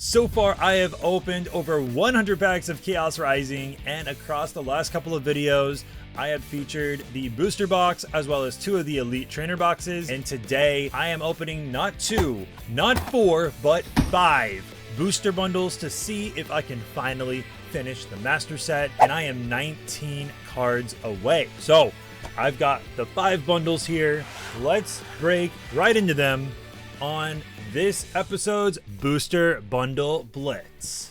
So far, I have opened over 100 packs of Chaos Rising, and across the last couple of videos, I have featured the booster box as well as 2 of the elite trainer boxes. And today, I am opening not 2, not 4, but 5 booster bundles to see if I can finally finish the master set. And I am 19 cards away. So I've got the 5 bundles here. Let's break right into them on this episode's Booster Bundle Blitz.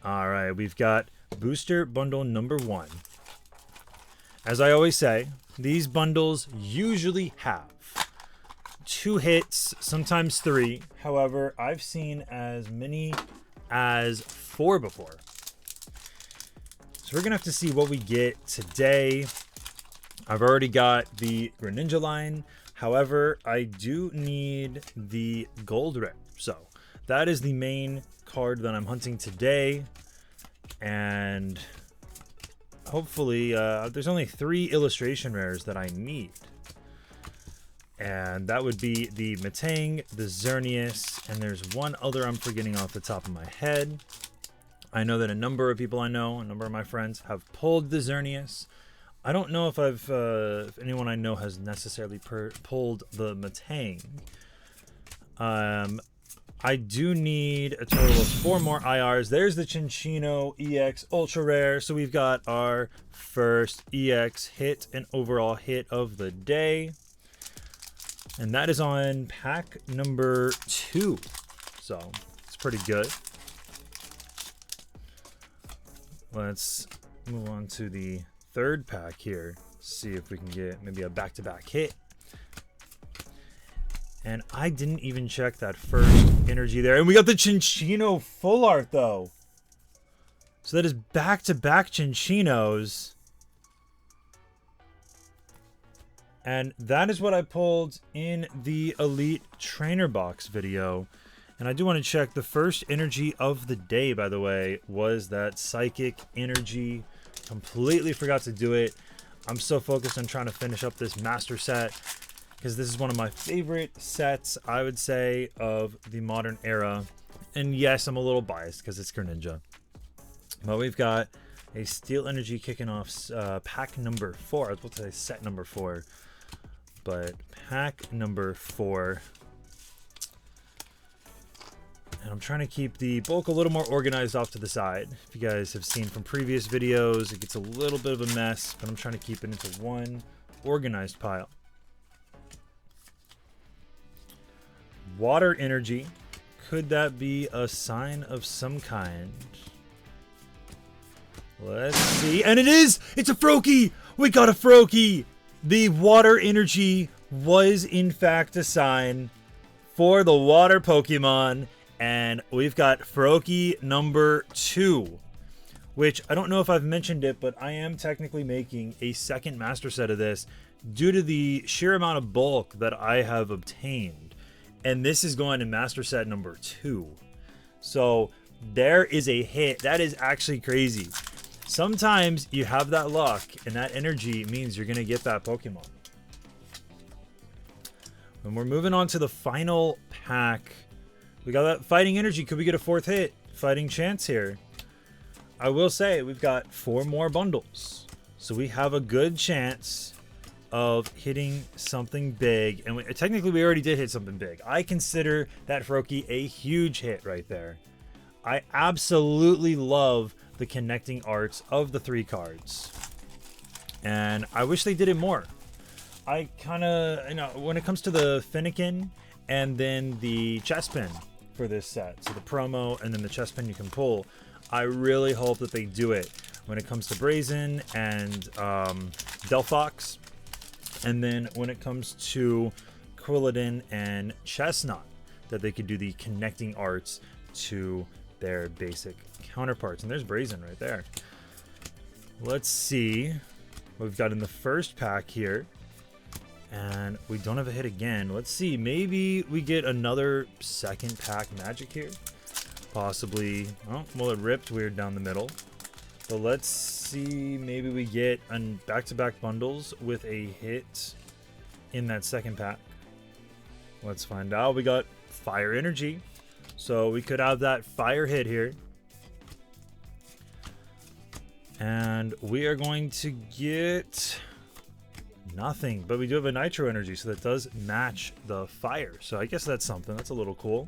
All right, we've got Booster Bundle number 1. As I always say, these bundles usually have 2 hits, sometimes 3. However, I've seen as many as 4 before. So we're gonna have to see what we get today. I've already got the Greninja line. However, I do need the gold rip. So that is the main card that I'm hunting today. And hopefully, there's only 3 illustration rares that I need. And that would be the Metang, the Xerneas, and there's one other I'm forgetting off the top of my head. I know that a number of people I know, a number of my friends have pulled the Xerneas. I don't know if if anyone I know has necessarily pulled the Metang. I do need a total of 4 more IRs. There's the Chinchino EX Ultra Rare. So we've got our first EX hit and overall hit of the day. And that is on pack number 2. So it's pretty good. Let's move on to the 3rd pack here. See if we can get maybe a back-to-back hit. And I didn't even check that first energy there. And we got the Chinchino full art though. So that is back-to-back Chinchinos. And that is what I pulled in the Elite Trainer Box video. And I do want to check the first energy of the day, by the way, was that Psychic Energy. Completely forgot to do it. I'm so focused on trying to finish up this master set because this is one of my favorite sets, I would say, of the modern era. And yes, I'm a little biased because it's Greninja. But we've got a Steel Energy kicking off pack number 4. I was about to say set number 4, but pack number 4. And I'm trying to keep the bulk a little more organized off to the side. If you guys have seen from previous videos, it gets a little bit of a mess, but I'm trying to keep it into one organized pile. Water Energy. Could that be a sign of some kind? Let's see. And it is! It's a Froakie! We got a Froakie! The Water Energy was, in fact, a sign for the Water Pokemon. And we've got Froakie number 2, which I don't know if I've mentioned it, but I am technically making a second master set of this due to the sheer amount of bulk that I have obtained. And this is going to master set number 2. So there is a hit. That is actually crazy. Sometimes you have that luck and that energy means you're going to get that Pokemon. And we're moving on to the final pack. We got that Fighting Energy. Could we get a 4th hit? Fighting chance here. I will say we've got 4 more bundles. So we have a good chance of hitting something big. And technically we already did hit something big. I consider that Froakie a huge hit right there. I absolutely love the connecting arts of the 3 cards. And I wish they did it more. I kind of, when it comes to the Fennekin and then the chest pin for this set, so the promo and then the chest pin you can pull, I really hope that they do it when it comes to Brazen and Delphox, and then when it comes to Quilladin and Chestnut, that they could do the connecting arts to their basic counterparts. And there's Brazen right there. Let's see what we've got in the first pack here. And we don't have a hit again. Let's see. Maybe we get another second pack magic here. Possibly. Oh, well, it ripped weird down the middle. But let's see. Maybe we get back-to-back bundles with a hit in that second pack. Let's find out. We got Fire Energy. So we could have that fire hit here. And we are going to get nothing, but we do have a nitro energy, so that does match the fire. So I guess that's something. That's a little cool.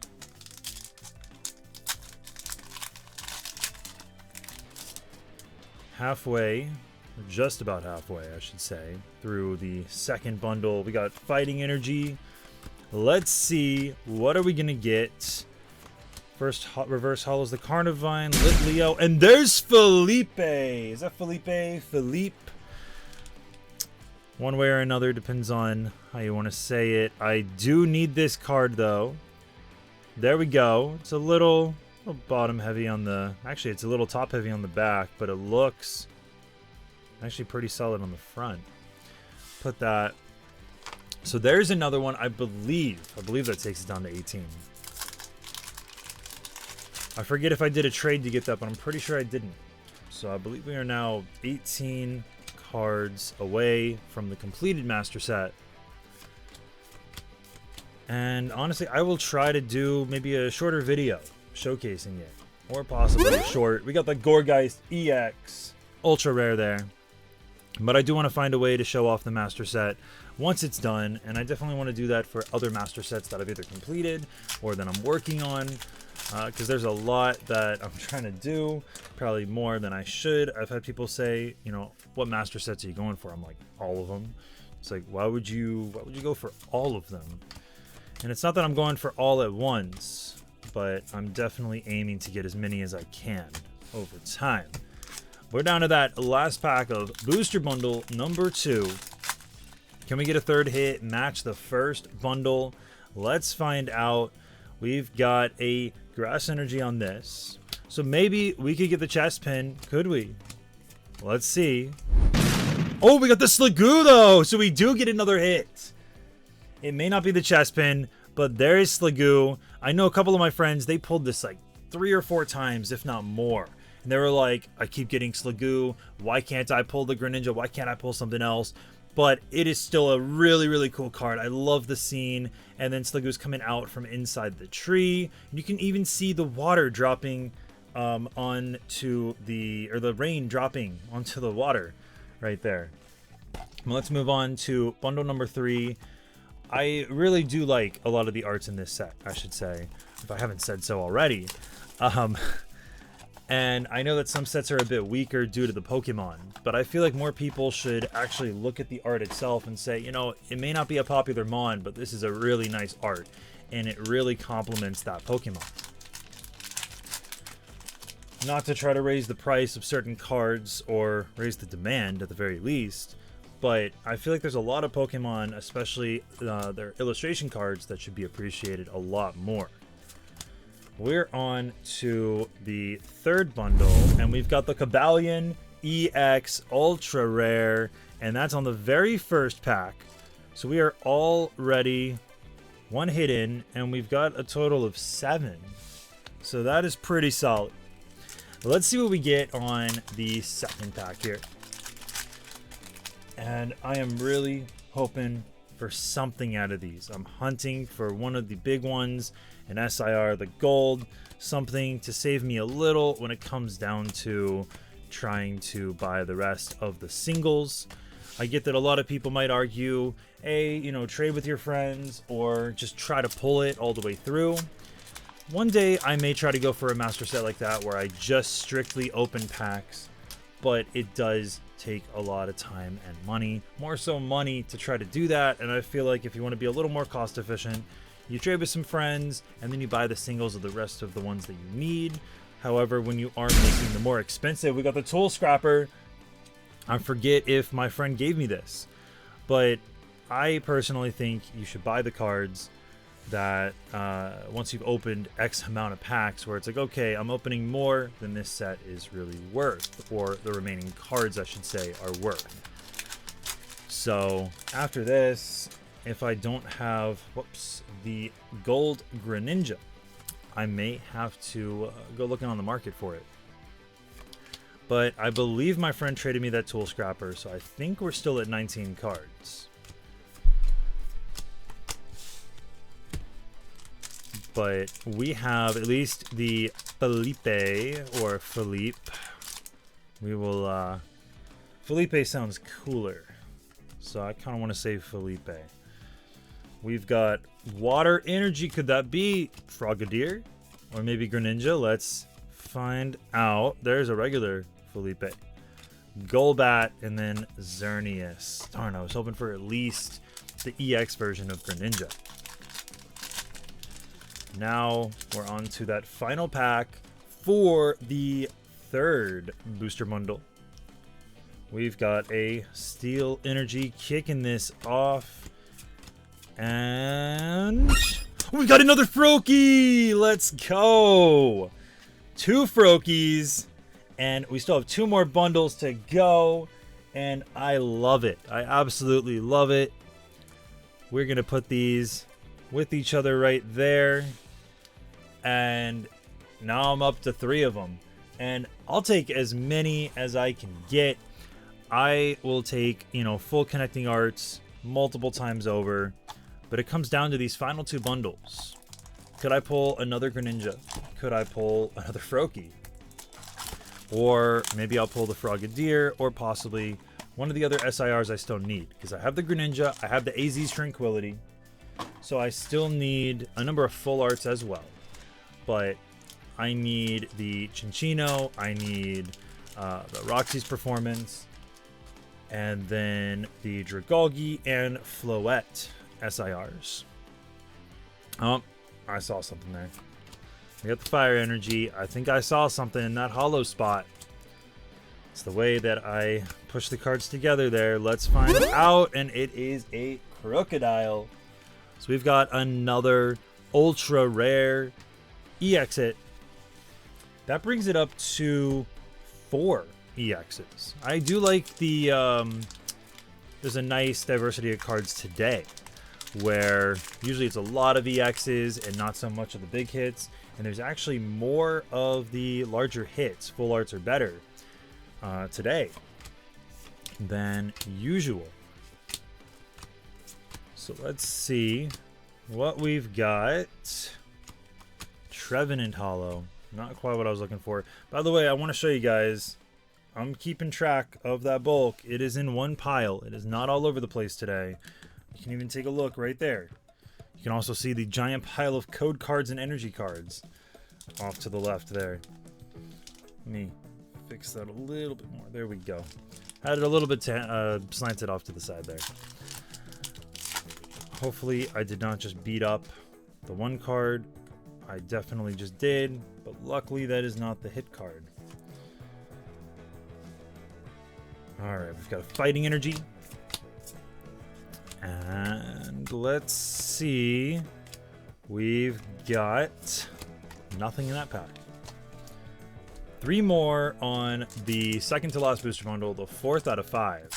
Halfway, just about halfway, I should say, through the second bundle. We got fighting energy. Let's see, what are we gonna get? First reverse holo is the Carnivine, Lit Leo, and there's Felipe. Is that Felipe? Philippe? One way or another, depends on how you want to say it. I do need this card though. There we go. It's a little bottom heavy on the, actually it's a little top heavy on the back, but it looks actually pretty solid on the front. Put that. So there's another one. I believe that takes it down to 18. I forget if I did a trade to get that, but I'm pretty sure I didn't. So I believe we are now 18 cards away from the completed master set. And honestly, I will try to do maybe a shorter video showcasing it, or possibly a short. We got the Gorgeist EX, ultra rare there. But I do want to find a way to show off the master set once it's done, and I definitely want to do that for other master sets that I've either completed or that I'm working on, because there's a lot that I'm trying to do, probably more than I should. I've had people say, you know, what master sets are you going for? I'm like, all of them. It's like, why would you go for all of them? And it's not that I'm going for all at once, but I'm definitely aiming to get as many as I can over time. We're down to that last pack of Booster Bundle number 2. Can we get a third hit, match the first bundle? Let's find out. We've got a Grass Energy on this. So maybe we could get the chest pin. Could we? Let's see. Oh, we got the Sliggoo though. So we do get another hit. It may not be the chest pin, but there is Sliggoo. I know a couple of my friends, they pulled this like 3 or 4 times, if not more. And they were like, I keep getting Sliggoo. Why can't I pull the Greninja? Why can't I pull something else? But it is still a really, really cool card. I love the scene. And then Sliggoo's coming out from inside the tree. You can even see the water dropping onto the, or the rain dropping onto the water right there. Well, let's move on to bundle number 3. I really do like a lot of the arts in this set, I should say, if I haven't said so already. And I know that some sets are a bit weaker due to the Pokemon, but I feel like more people should actually look at the art itself and say, you know, it may not be a popular Mon, but this is a really nice art, and it really complements that Pokemon. Not to try to raise the price of certain cards, or raise the demand at the very least, but I feel like there's a lot of Pokemon, especially their illustration cards, that should be appreciated a lot more. We're on to the third bundle, and we've got the Cobalion EX Ultra Rare, and that's on the very first pack. So we are already 1 hit in, and we've got a total of 7. So that is pretty solid. Let's see what we get on the second pack here. And I am really hoping for something out of these. I'm hunting for one of the big ones, an SIR, the gold, something to save me a little when it comes down to trying to buy the rest of the singles. I get that a lot of people might argue, hey, you know, trade with your friends or just try to pull it all the way through. One day I may try to go for a master set like that where I just strictly open packs, but it does take a lot of time and money, more so money to try to do that. And I feel like if you want to be a little more cost efficient, you trade with some friends and then you buy the singles of the rest of the ones that you need. However, when you are making the more expensive, we got the Tool Scrapper. I forget if my friend gave me this, but I personally think you should buy the cards that once you've opened X amount of packs, where it's like, okay, I'm opening more than this set is really worth, or the remaining cards, I should say, are worth. So after this, if I don't have, the gold Greninja, I may have to go looking on the market for it. But I believe my friend traded me that Tool Scrapper, so I think we're still at 19 cards. But we have at least the Felipe or Philippe. We will, Felipe sounds cooler. So I kind of want to say Felipe. We've got water energy. Could that be Frogadier? Or maybe Greninja? Let's find out. There's a regular Felipe. Golbat and then Xerneas. Darn, I was hoping for at least the EX version of Greninja. Now we're on to that final pack for the third booster bundle. We've got a Steel Energy kicking this off. And we've got another Froakie! Let's go! 2 Froakies. And we still have 2 more bundles to go. And I love it. I absolutely love it. We're going to put these with each other right there. And now I'm up to 3 of them. And I'll take as many as I can get. I will take, you know, full connecting arts multiple times over. But it comes down to these final 2 bundles. Could I pull another Greninja? Could I pull another Froakie? Or maybe I'll pull the Frogadier, or possibly one of the other SIRs I still need. Because I have the Greninja, I have the AZ's Tranquility. So I still need a number of full arts as well. But I need the Chinchino, I need the Roxy's Performance, and then the Dragalge and Floette SIRs. Oh, I saw something there. We got the Fire Energy. I think I saw something in that hollow spot. It's the way that I push the cards together there. Let's find out, and it is a Crocodile. So we've got another ultra rare EX hit. That brings it up to 4 EXs. I do like the there's a nice diversity of cards today, where usually it's a lot of EXs and not so much of the big hits, and there's actually more of the larger hits, full arts or better, today than usual. So let's see what we've got. Trevenant Hollow. Not quite what I was looking for. By the way, I want to show you guys, I'm keeping track of that bulk. It is in one pile. It is not all over the place today. You can even take a look right there. You can also see the giant pile of code cards and energy cards off to the left there. Let me fix that a little bit more. There we go. Had it a little bit slanted off to the side there. Hopefully I did not just beat up the one card. I definitely just did, but luckily that is not the hit card. Alright, we've got a Fighting Energy. And let's see. We've got nothing in that pack. 3 more on the second to last booster bundle, the 4th out of 5.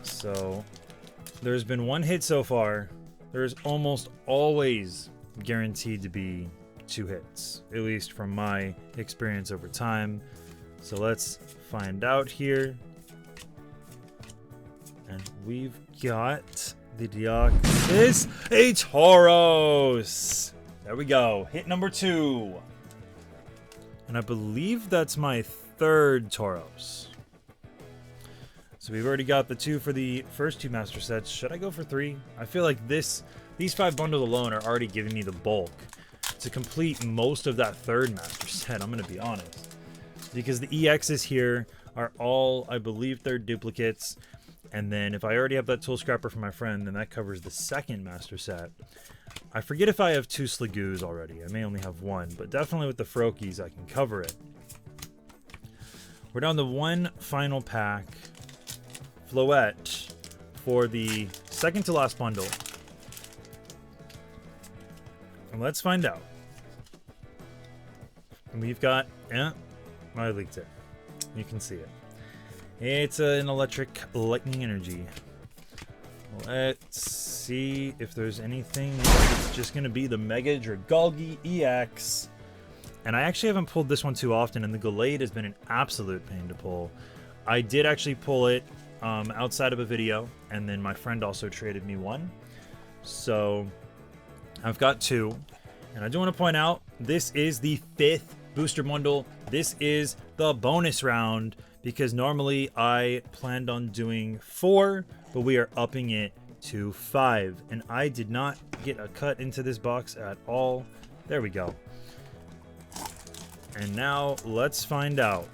So there's been 1 hit so far. There's almost always guaranteed to be 2 hits, at least from my experience over time. So let's find out here. And we've got the Deoxys, a Tauros. There we go. Hit number 2. And I believe that's my 3rd Tauros. So we've already got the 2 for the first 2 master sets. Should I go for 3? I feel like these 5 bundles alone are already giving me the bulk to complete most of that 3rd master set, I'm going to be honest. Because the EXs here are all, I believe, 3rd duplicates. And then if I already have that tool scrapper for my friend, then that covers the 2nd master set. I forget if I have 2 Sligoos already. I may only have 1, but definitely with the Froakies I can cover it. We're down to 1 final pack. Floette for the second to last bundle. And let's find out. And we've got, I leaked it. You can see it. It's an electric lightning energy. Let's see if there's anything. It's just going to be the Mega Dragalge EX. And I actually haven't pulled this one too often, and the Gallade has been an absolute pain to pull. I did actually pull it outside of a video, and then my friend also traded me one. So I've got 2. And I do want to point out, this is the 5th booster bundle. This is the bonus round because normally I planned on doing 4, but we are upping it to 5. And I did not get a cut into this box at all. There we go. And now let's find out,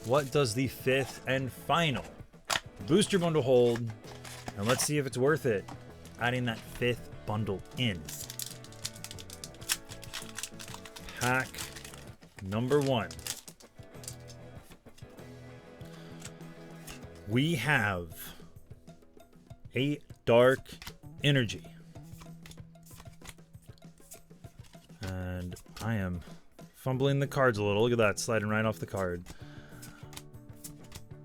what does the 5th and final booster bundle hold? And let's see if it's worth it adding that 5th bundle in. Pack number 1. We have a dark energy. And I am fumbling the cards a little. Look at that, sliding right off the card.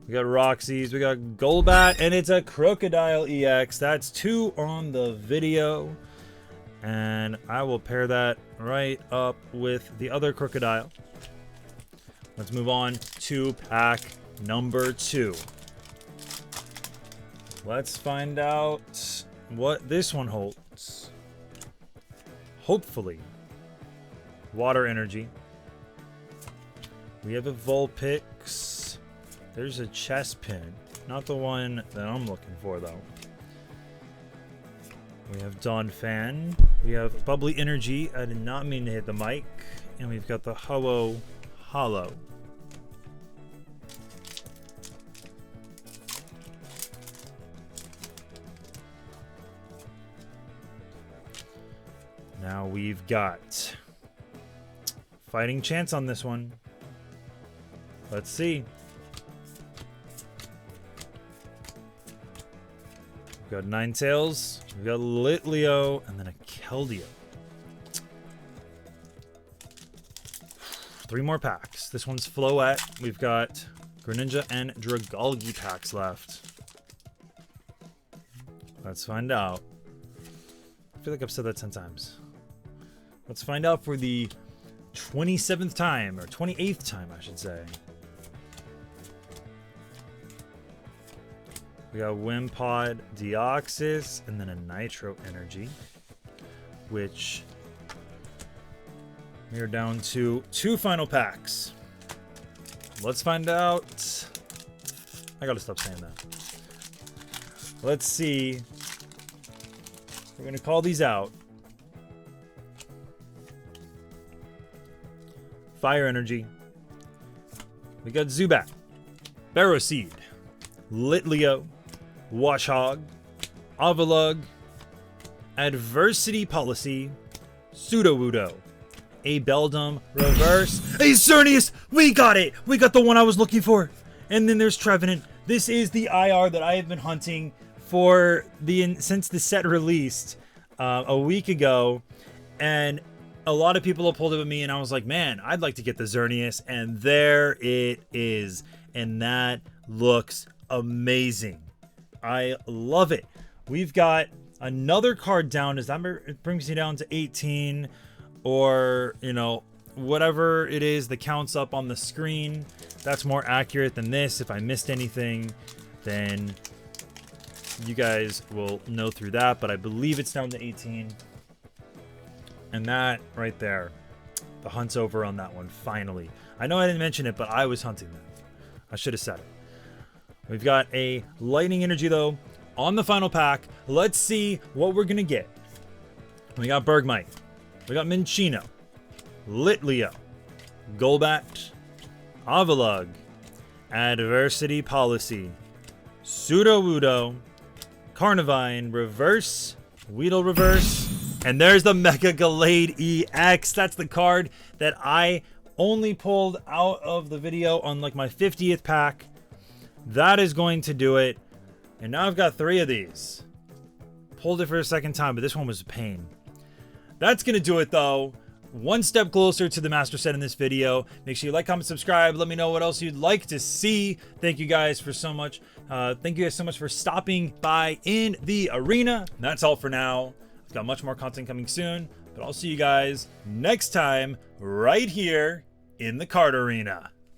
We got Roxy's, we got Golbat, and it's a Crocodile EX. That's 2 on the video. And I will pair that right up with the other Crocodile. Let's move on to pack number 2. Let's find out what this one holds. Hopefully, water energy. We have a Vulpix. There's a chest pin. Not the one that I'm looking for, though. We have Dawn Fan. We have Bubbly Energy. I did not mean to hit the mic. And we've got the Ho-Oh Hollow. Now we've got fighting chance on this one. Let's see. We've got Ninetales, we've got Litleo, and then a Keldeo. 3 more packs. This one's Floette. We've got Greninja and Dragalge packs left. Let's find out. I feel like I've said that 10 times. Let's find out for the 27th time, or 28th time, I should say. We got Wimpod, Deoxys, and then a Nitro Energy, which we are down to 2 final packs. Let's find out. I gotta stop saying that. Let's see. We're gonna call these out. Fire Energy. We got Zubat, Barrowseed, Litleo, Washhog, Avalugg, Adversity Policy, Sudowoodo, a Beldum Reverse, a Xerneas! We got it! We got the one I was looking for! And then there's Trevenant. This is the IR that I have been hunting for since the set released a week ago. And a lot of people have pulled it with me, and I was like, man, I'd like to get the Xerneas, and there it is. And that looks amazing. I love it. We've got another card down. It brings me down to 18, or, you know, whatever it is that counts up on the screen. That's more accurate than this. If I missed anything, then you guys will know through that, but I believe it's down to 18. And that right there, the hunt's over on that one, finally. I know I didn't mention it, but I was hunting that. I should have said it. We've got a Lightning Energy, though, on the final pack. Let's see what we're going to get. We got Bergmite. We got Minchino. Litleo. Golbat. Avalugg. Adversity Policy. Sudowoodo. Carnivine Reverse. Weedle Reverse. And there's the Mega Gallade EX. That's the card that I only pulled out of the video on like my 50th pack. That is going to do it. And now I've got 3 of these. Pulled it for a second time, but this one was a pain. That's going to do it, though. One step closer to the master set in this video. Make sure you like, comment, subscribe. Let me know what else you'd like to see. Thank you guys for so much. Thank you guys so much for stopping by in the arena. And that's all for now. I've got much more content coming soon, but I'll see you guys next time right here in the card arena.